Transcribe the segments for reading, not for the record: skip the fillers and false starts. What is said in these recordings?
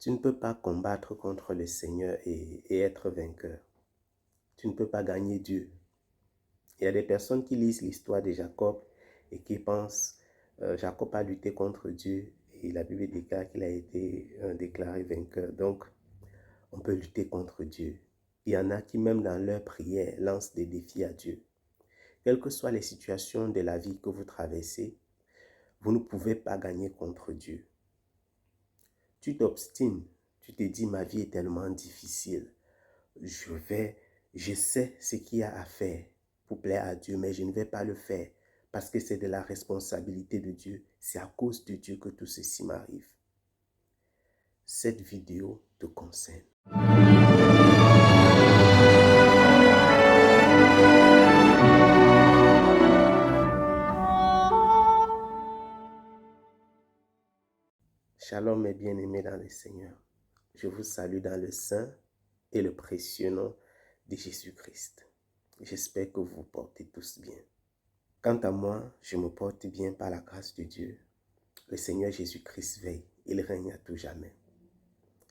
Tu ne peux pas combattre contre le Seigneur et être vainqueur. Tu ne peux pas gagner Dieu. Il y a des personnes qui lisent l'histoire de Jacob et qui pensent Jacob a lutté contre Dieu et la Bible déclare qu'il a été déclaré vainqueur. Donc, on peut lutter contre Dieu. Il y en a qui, même dans leur prière, lancent des défis à Dieu. Quelles que soient les situations de la vie que vous traversez, vous ne pouvez pas gagner contre Dieu. Tu t'obstines, tu te dis ma vie est tellement difficile. Je sais ce qu'il y a à faire pour plaire à Dieu, mais je ne vais pas le faire parce que c'est de la responsabilité de Dieu. C'est à cause de Dieu que tout ceci m'arrive. Cette vidéo te concerne. Shalom mes bien-aimés dans le Seigneur. Je vous salue dans le saint et le précieux nom de Jésus-Christ. J'espère que vous vous portez tous bien. Quant à moi, je me porte bien par la grâce de Dieu. Le Seigneur Jésus-Christ veille, il règne à tout jamais.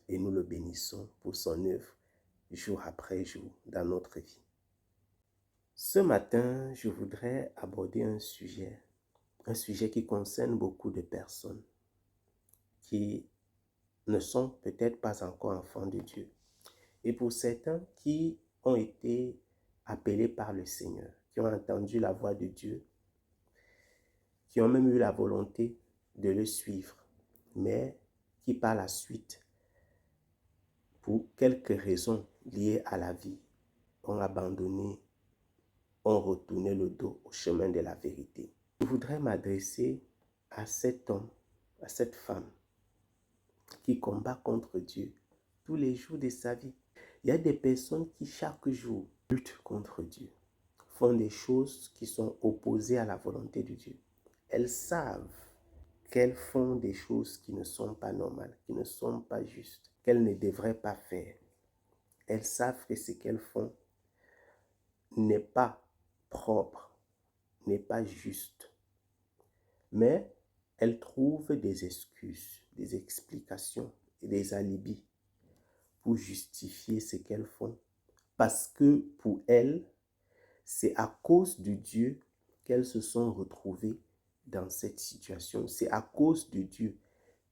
Et nous le bénissons pour son œuvre, jour après jour, dans notre vie. Ce matin, je voudrais aborder un sujet qui concerne beaucoup de personnes qui ne sont peut-être pas encore enfants de Dieu. Et pour certains qui ont été appelés par le Seigneur, qui ont entendu la voix de Dieu, qui ont même eu la volonté de le suivre, mais qui par la suite, pour quelques raisons liées à la vie, ont abandonné, ont retourné le dos au chemin de la vérité. Je voudrais m'adresser à cet homme, à cette femme qui combat contre Dieu tous les jours de sa vie. Il y a des personnes qui chaque jour luttent contre Dieu, font des choses qui sont opposées à la volonté de Dieu. Elles savent qu'elles font des choses qui ne sont pas normales, qui ne sont pas justes, qu'elles ne devraient pas faire. Elles savent que ce qu'elles font n'est pas propre, n'est pas juste. Mais elles trouvent des excuses, des explications et des alibis pour justifier ce qu'elles font. Parce que pour elles, c'est à cause de Dieu qu'elles se sont retrouvées dans cette situation. C'est à cause de Dieu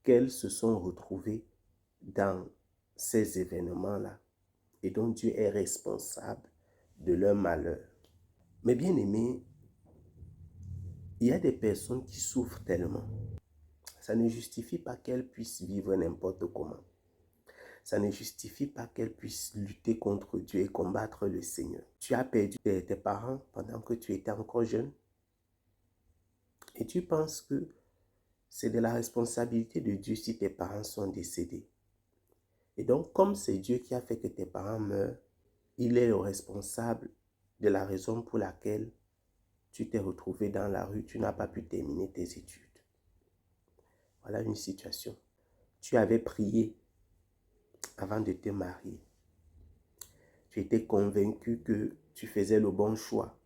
qu'elles se sont retrouvées dans ces événements-là. Et donc Dieu est responsable de leur malheur. Mais bien aimés, il y a des personnes qui souffrent tellement. Ça ne justifie pas qu'elles puissent vivre n'importe comment. Ça ne justifie pas qu'elles puissent lutter contre Dieu et combattre le Seigneur. Tu as perdu tes parents pendant que tu étais encore jeune. Et tu penses que c'est de la responsabilité de Dieu si tes parents sont décédés. Et donc, comme c'est Dieu qui a fait que tes parents meurent, il est le responsable de la raison pour laquelle tu t'es retrouvé dans la rue, tu n'as pas pu terminer tes études. Voilà une situation. Tu avais prié avant de te marier. Tu étais convaincu que tu faisais le bon choix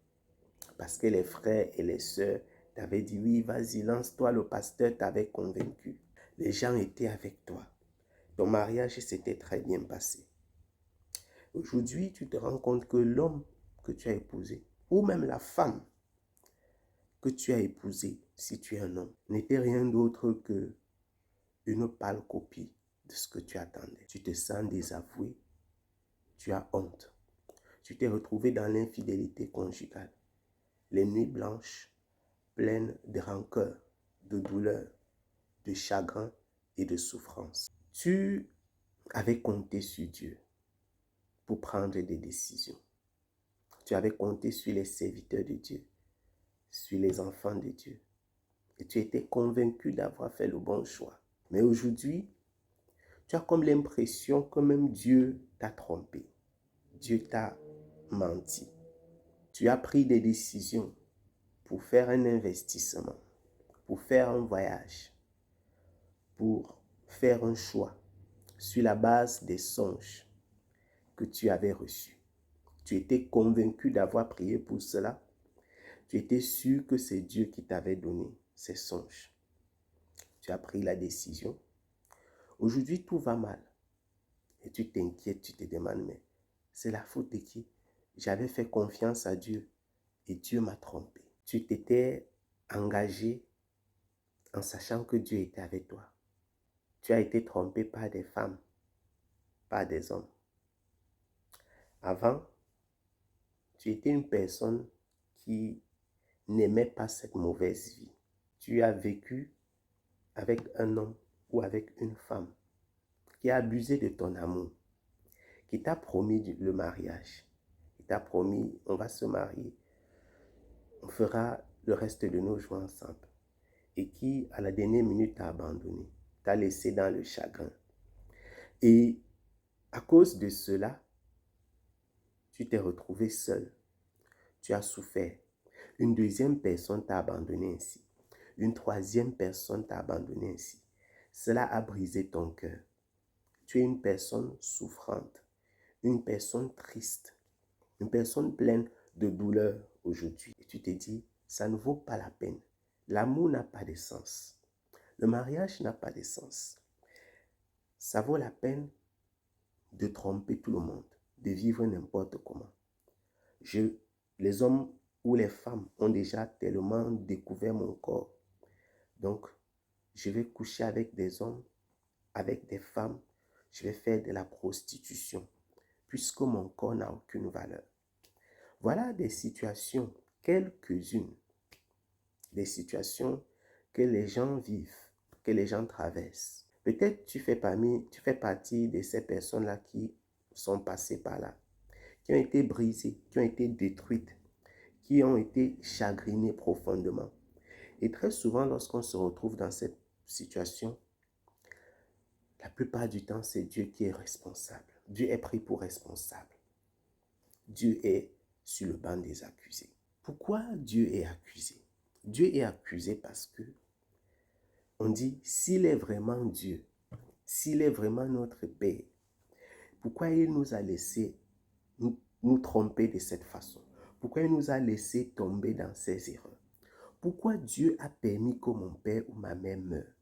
parce que les frères et les sœurs t'avaient dit oui, vas-y, lance-toi, le pasteur t'avait convaincu. Les gens étaient avec toi. Ton mariage s'était très bien passé. Aujourd'hui, tu te rends compte que l'homme que tu as épousé, ou même la femme que tu as épousée, si tu es un homme, n'était rien d'autre que une pâle copie de ce que tu attendais. Tu te sens désavoué, tu as honte. Tu t'es retrouvé dans l'infidélité conjugale. Les nuits blanches, pleines de rancœur, de douleur, de chagrin et de souffrance. Tu avais compté sur Dieu pour prendre des décisions. Tu avais compté sur les serviteurs de Dieu, sur les enfants de Dieu. Et tu étais convaincu d'avoir fait le bon choix. Mais aujourd'hui, tu as comme l'impression que même Dieu t'a trompé. Dieu t'a menti. Tu as pris des décisions pour faire un investissement, pour faire un voyage, pour faire un choix sur la base des songes que tu avais reçus. Tu étais convaincu d'avoir prié pour cela. Tu étais sûr que c'est Dieu qui t'avait donné ces songes. Tu as pris la décision. Aujourd'hui, tout va mal. Et tu t'inquiètes, tu te demandes, mais c'est la faute de qui? J'avais fait confiance à Dieu et Dieu m'a trompé. Tu t'étais engagé en sachant que Dieu était avec toi. Tu as été trompé par des femmes, par des hommes. Avant, tu étais une personne qui n'aimait pas cette mauvaise vie. Tu as vécu avec un homme ou avec une femme qui a abusé de ton amour, qui t'a promis le mariage, qui t'a promis on va se marier, on fera le reste de nos jours ensemble, et qui à la dernière minute t'a abandonné, t'a laissé dans le chagrin. Et à cause de cela, tu t'es retrouvé seul, tu as souffert. Une deuxième personne t'a abandonné ainsi. Une troisième personne t'a abandonné ainsi. Cela a brisé ton cœur. Tu es une personne souffrante, une personne triste, une personne pleine de douleur aujourd'hui. Et tu te dis, ça ne vaut pas la peine. L'amour n'a pas de sens. Le mariage n'a pas de sens. Ça vaut la peine de tromper tout le monde, de vivre n'importe comment. Les hommes ou les femmes ont déjà tellement découvert mon corps. Donc, je vais coucher avec des hommes, avec des femmes. Je vais faire de la prostitution, puisque mon corps n'a aucune valeur. Voilà des situations, quelques-unes, des situations que les gens vivent, que les gens traversent. Peut-être tu fais partie de ces personnes-là qui sont passées par là, qui ont été brisées, qui ont été détruites, qui ont été chagrinées profondément. Et très souvent, lorsqu'on se retrouve dans cette situation, la plupart du temps, c'est Dieu qui est responsable. Dieu est pris pour responsable. Dieu est sur le banc des accusés. Pourquoi Dieu est accusé? Dieu est accusé parce que on dit, s'il est vraiment Dieu, s'il est vraiment notre Père, pourquoi il nous a laissé nous tromper de cette façon? Pourquoi il nous a laissé tomber dans ces erreurs? Pourquoi Dieu a permis que mon père ou ma mère meure?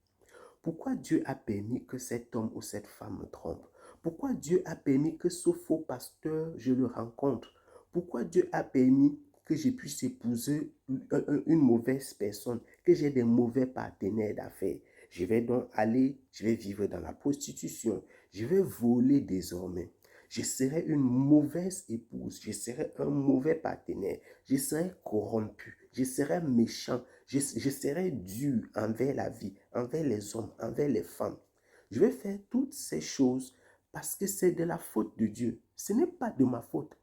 Pourquoi Dieu a permis que cet homme ou cette femme me trompe? Pourquoi Dieu a permis que ce faux pasteur, je le rencontre? Pourquoi Dieu a permis que je puisse épouser une mauvaise personne, que j'ai des mauvais partenaires d'affaires? Je vais vivre dans la prostitution. Je vais voler désormais. Je serai une mauvaise épouse. Je serai un mauvais partenaire. Je serai corrompu. Je serai méchant. Je serai dur envers la vie, envers les hommes, envers les femmes. Je vais faire toutes ces choses parce que c'est de la faute de Dieu. Ce n'est pas de ma faute.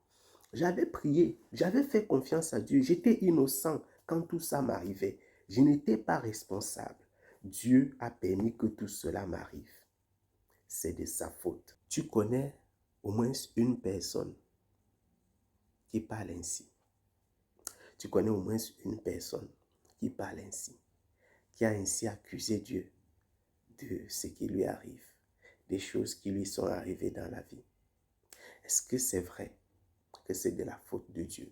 J'avais prié, j'avais fait confiance à Dieu. J'étais innocent quand tout ça m'arrivait. Je n'étais pas responsable. Dieu a permis que tout cela m'arrive. C'est de sa faute. Tu connais au moins une personne qui parle ainsi. Tu connais au moins une personne qui parle ainsi, qui a ainsi accusé Dieu de ce qui lui arrive, des choses qui lui sont arrivées dans la vie. Est-ce que c'est vrai que c'est de la faute de Dieu?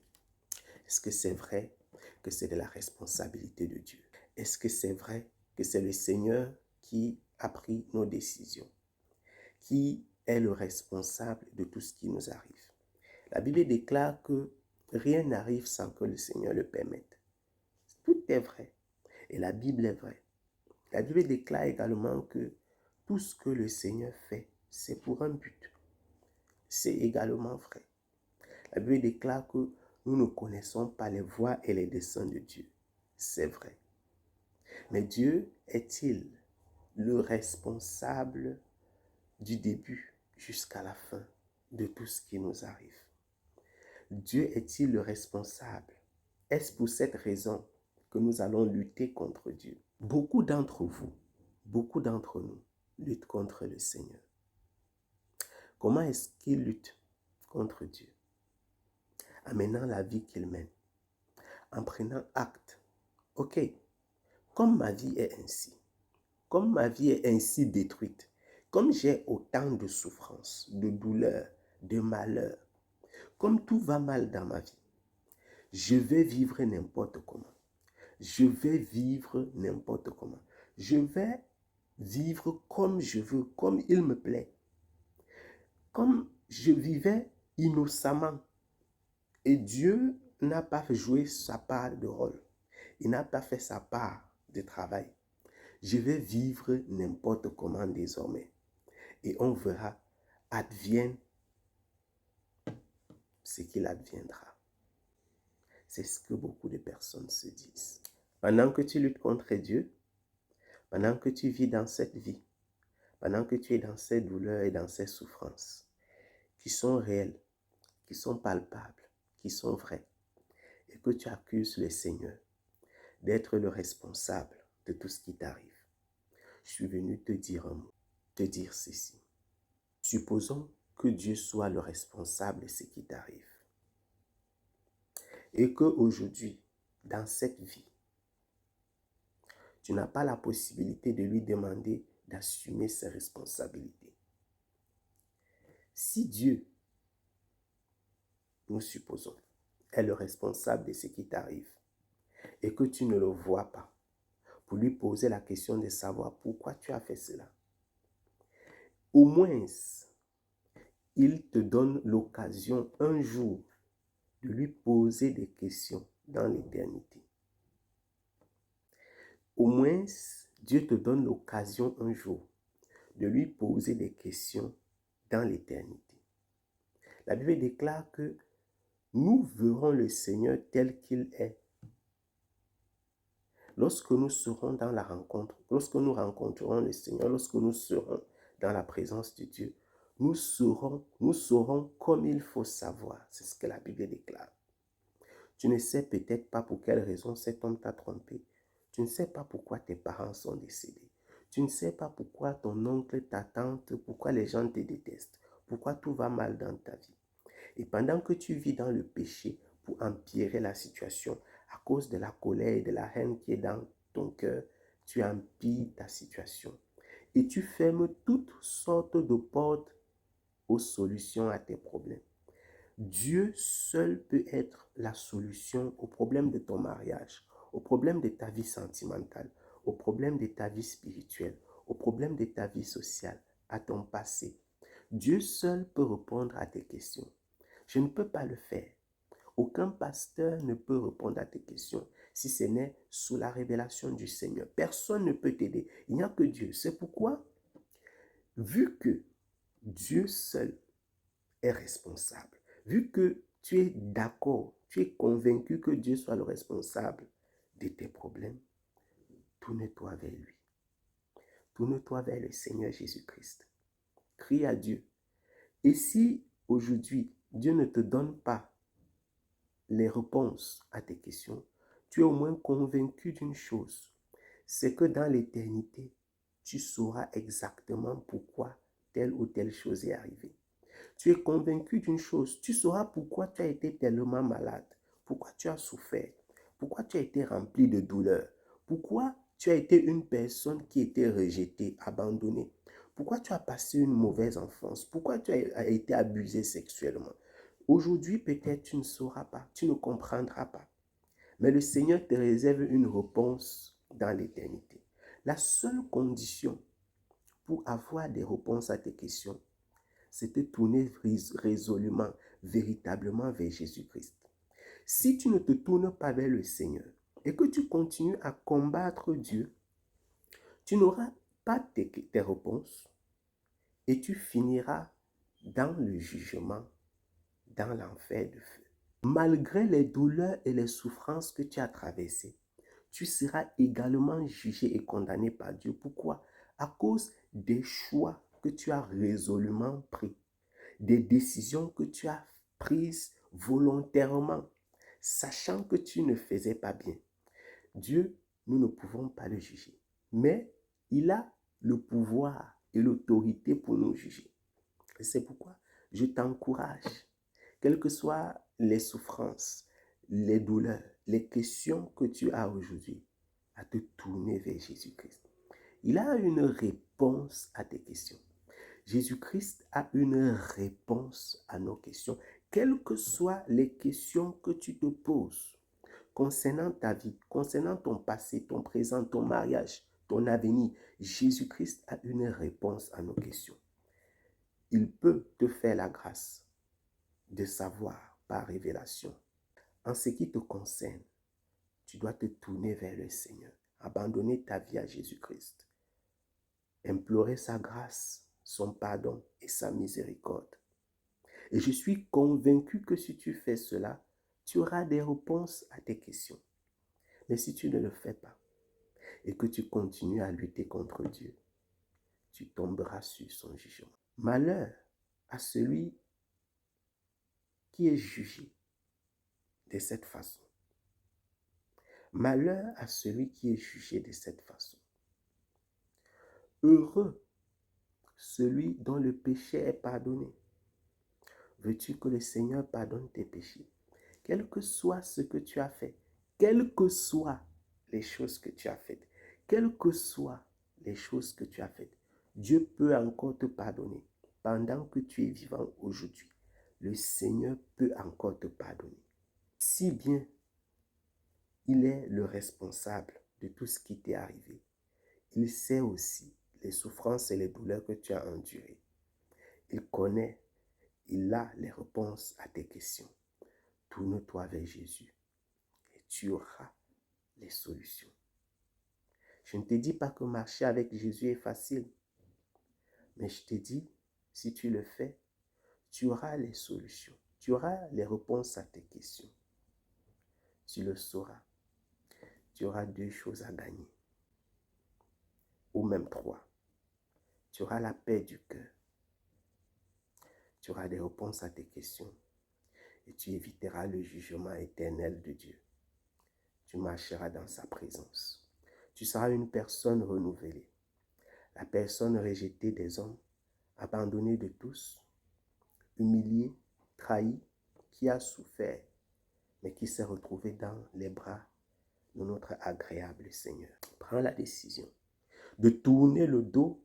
Est-ce que c'est vrai que c'est de la responsabilité de Dieu? Est-ce que c'est vrai que c'est le Seigneur qui a pris nos décisions, qui est le responsable de tout ce qui nous arrive? La Bible déclare que rien n'arrive sans que le Seigneur le permette. Tout est vrai et la Bible est vraie. La Bible déclare également que tout ce que le Seigneur fait, c'est pour un but. C'est également vrai. La Bible déclare que nous ne connaissons pas les voies et les desseins de Dieu. C'est vrai. Mais Dieu est-il le responsable du début jusqu'à la fin de tout ce qui nous arrive? Dieu est-il le responsable? Est-ce pour cette raison que nous allons lutter contre Dieu? Beaucoup d'entre vous, beaucoup d'entre nous luttent contre le Seigneur. Comment est-ce qu'ils luttent contre Dieu? En menant la vie qu'ils mènent, en prenant acte. Ok, comme ma vie est ainsi, comme ma vie est ainsi détruite, comme j'ai autant de souffrances, de douleurs, de malheurs, comme tout va mal dans ma vie, je vais vivre n'importe comment. Je vais vivre n'importe comment. Je vais vivre comme je veux, comme il me plaît. comme je vivais innocemment et Dieu n'a pas joué sa part de rôle, il n'a pas fait sa part de travail, je vais vivre n'importe comment désormais. Et on verra, advienne ce qu'il adviendra. C'est ce que beaucoup de personnes se disent. Pendant que tu luttes contre Dieu, pendant que tu vis dans cette vie, pendant que tu es dans ces douleurs et dans ces souffrances, qui sont réelles, qui sont palpables, qui sont vraies, et que tu accuses le Seigneur d'être le responsable de tout ce qui t'arrive, je suis venu te dire un mot, te dire ceci. Supposons que Dieu soit le responsable de ce qui t'arrive. Et qu'aujourd'hui, dans cette vie, tu n'as pas la possibilité de lui demander d'assumer ses responsabilités. Si Dieu, nous supposons, est le responsable de ce qui t'arrive et que tu ne le vois pas, pour lui poser la question de savoir pourquoi tu as fait cela, au moins, il te donne l'occasion un jour de lui poser des questions dans l'éternité. Au moins, Dieu te donne l'occasion un jour de lui poser des questions dans l'éternité. La Bible déclare que nous verrons le Seigneur tel qu'il est. Lorsque nous serons dans la rencontre, lorsque nous rencontrerons le Seigneur, lorsque nous serons dans la présence de Dieu, nous saurons comme il faut savoir. C'est ce que la Bible déclare. Tu ne sais peut-être pas pour quelle raison cet homme t'a trompé. Tu ne sais pas pourquoi tes parents sont décédés. Tu ne sais pas pourquoi ton oncle, ta tante, pourquoi les gens te détestent, pourquoi tout va mal dans ta vie. Et pendant que tu vis dans le péché pour empirer la situation, à cause de la colère et de la haine qui est dans ton cœur, tu empires ta situation. Et tu fermes toutes sortes de portes aux solutions à tes problèmes. Dieu seul peut être la solution au problème de ton mariage, au problème de ta vie sentimentale, au problème de ta vie spirituelle, au problème de ta vie sociale, à ton passé. Dieu seul peut répondre à tes questions. Je ne peux pas le faire. Aucun pasteur ne peut répondre à tes questions si ce n'est sous la révélation du Seigneur. Personne ne peut t'aider. Il n'y a que Dieu. C'est pourquoi, vu que Dieu seul est responsable, vu que tu es d'accord, tu es convaincu que Dieu soit le responsable de tes problèmes, tourne-toi vers lui. Tourne-toi vers le Seigneur Jésus-Christ. Crie à Dieu. Et si aujourd'hui, Dieu ne te donne pas les réponses à tes questions, tu es au moins convaincu d'une chose, c'est que dans l'éternité, tu sauras exactement pourquoi telle ou telle chose est arrivée. Tu es convaincu d'une chose, tu sauras pourquoi tu as été tellement malade, pourquoi tu as souffert, pourquoi tu as été rempli de douleur, pourquoi tu as été une personne qui était rejetée, abandonnée, pourquoi tu as passé une mauvaise enfance, pourquoi tu as été abusé sexuellement. Aujourd'hui, peut-être tu ne sauras pas, tu ne comprendras pas. Mais le Seigneur te réserve une réponse dans l'éternité. La seule condition pour avoir des réponses à tes questions, c'est de tourner résolument, véritablement vers Jésus-Christ. Si tu ne te tournes pas vers le Seigneur et que tu continues à combattre Dieu, tu n'auras pas tes réponses et tu finiras dans le jugement, dans l'enfer de feu. Malgré les douleurs et les souffrances que tu as traversées, tu seras également jugé et condamné par Dieu. Pourquoi? À cause des choix que tu as résolument pris, des décisions que tu as prises volontairement, sachant que tu ne faisais pas bien. Dieu, nous ne pouvons pas le juger, mais il a le pouvoir et l'autorité pour nous juger. Et c'est pourquoi je t'encourage, quelles que soient les souffrances, les douleurs, les questions que tu as aujourd'hui, à te tourner vers Jésus-Christ. Il a une réponse à tes questions. Jésus-Christ a une réponse à nos questions, quelles que soient les questions que tu te poses concernant ta vie, concernant ton passé, ton présent, ton mariage, ton avenir. Jésus-Christ a une réponse à nos questions. il peut te faire la grâce de savoir par révélation. En ce qui te concerne, tu dois te tourner vers le Seigneur, abandonner ta vie à Jésus-Christ, implorer sa grâce, son pardon et sa miséricorde. Et je suis convaincu que si tu fais cela, tu auras des réponses à tes questions. Mais si tu ne le fais pas et que tu continues à lutter contre Dieu, tu tomberas sur son jugement. Malheur à celui qui est jugé de cette façon. Malheur à celui qui est jugé de cette façon. Heureux celui dont le péché est pardonné. Veux-tu que le Seigneur pardonne tes péchés? Quel que soit ce que tu as fait, quelles que soient les choses que tu as faites, quelles que soient les choses que tu as faites, Dieu peut encore te pardonner. Pendant que tu es vivant aujourd'hui, le Seigneur peut encore te pardonner. Si bien il est le responsable de tout ce qui t'est arrivé, il sait aussi les souffrances et les douleurs que tu as endurées. Il connaît, il a les réponses à tes questions. Tourne-toi vers Jésus et tu auras les solutions. Je ne te dis pas que marcher avec Jésus est facile, mais je te dis, si tu le fais, tu auras les solutions. Tu auras les réponses à tes questions. Tu le sauras. Tu auras 2 choses à gagner, ou même 3. Tu auras la paix du cœur. Tu auras des réponses à tes questions et tu éviteras le jugement éternel de Dieu. Tu marcheras dans sa présence. Tu seras une personne renouvelée. La personne rejetée des hommes, abandonnée de tous, humiliée, trahie, qui a souffert, mais qui s'est retrouvée dans les bras de notre agréable Seigneur. Prends la décision de tourner le dos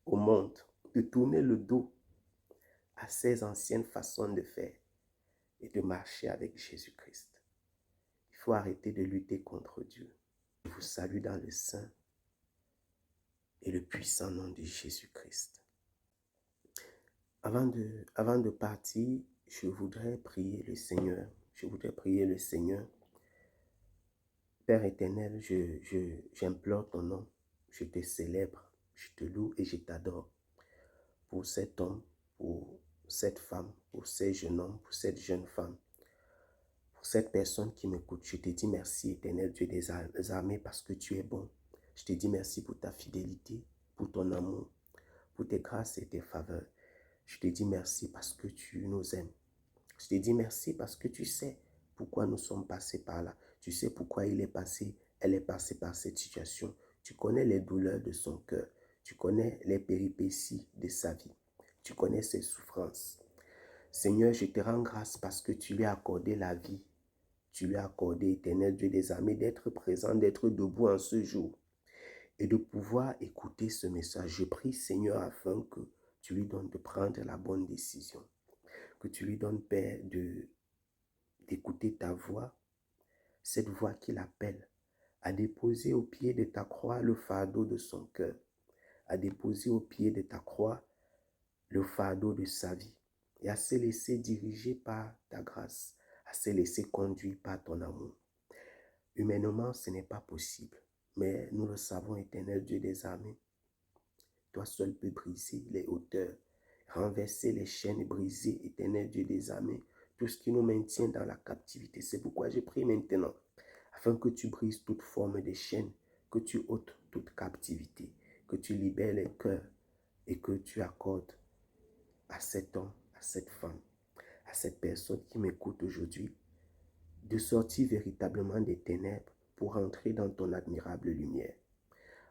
au monde, de tourner le dos à ces anciennes façons de faire et de marcher avec Jésus-Christ. Il faut arrêter de lutter contre Dieu. Je vous salue dans le saint et le puissant nom de Jésus-Christ. Avant de partir, je voudrais prier le Seigneur. Père éternel, j'implore ton nom. Je te célèbre, je te loue et je t'adore pour cet homme, pour cette femme, pour ces jeunes hommes, pour cette jeune femme, pour cette personne qui m'écoute. Je te dis merci, éternel Dieu des armées, parce que tu es bon. Je te dis merci pour ta fidélité, pour ton amour, pour tes grâces et tes faveurs. Je te dis merci parce que tu nous aimes. Je te dis merci parce que tu sais pourquoi nous sommes passés par là. Tu sais pourquoi elle est passée par cette situation. Tu connais les douleurs de son cœur. Tu connais les péripéties de sa vie. Tu connais ses souffrances. Seigneur, je te rends grâce parce que tu lui as accordé la vie. Tu lui as accordé, éternel Dieu des armées, d'être présent, d'être debout en ce jour et de pouvoir écouter ce message. Je prie, Seigneur, afin que tu lui donnes de prendre la bonne décision. Que tu lui donnes, Père, d'écouter ta voix, cette voix qui l'appelle à déposer au pied de ta croix le fardeau de son cœur, à déposer au pied de ta croix le fardeau de sa vie et à se laisser diriger par ta grâce, à se laisser conduire par ton amour. Humainement, ce n'est pas possible, mais nous le savons, éternel Dieu des armées. Toi seul peux briser les hauteurs, renverser les chaînes et briser, éternel Dieu des armées, tout ce qui nous maintient dans la captivité. C'est pourquoi je prie maintenant, afin que tu brises toute forme de chaîne, que tu ôtes toute captivité, que tu libères les cœurs et que tu accordes à cet homme, à cette femme, à cette personne qui m'écoute aujourd'hui, de sortir véritablement des ténèbres pour entrer dans ton admirable lumière.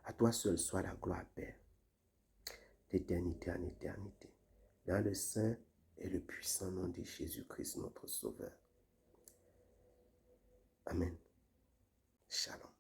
À toi seul soit la gloire, Père, d'éternité en éternité, dans le saint et le puissant nom de Jésus-Christ, notre Sauveur. Amen. Shalom.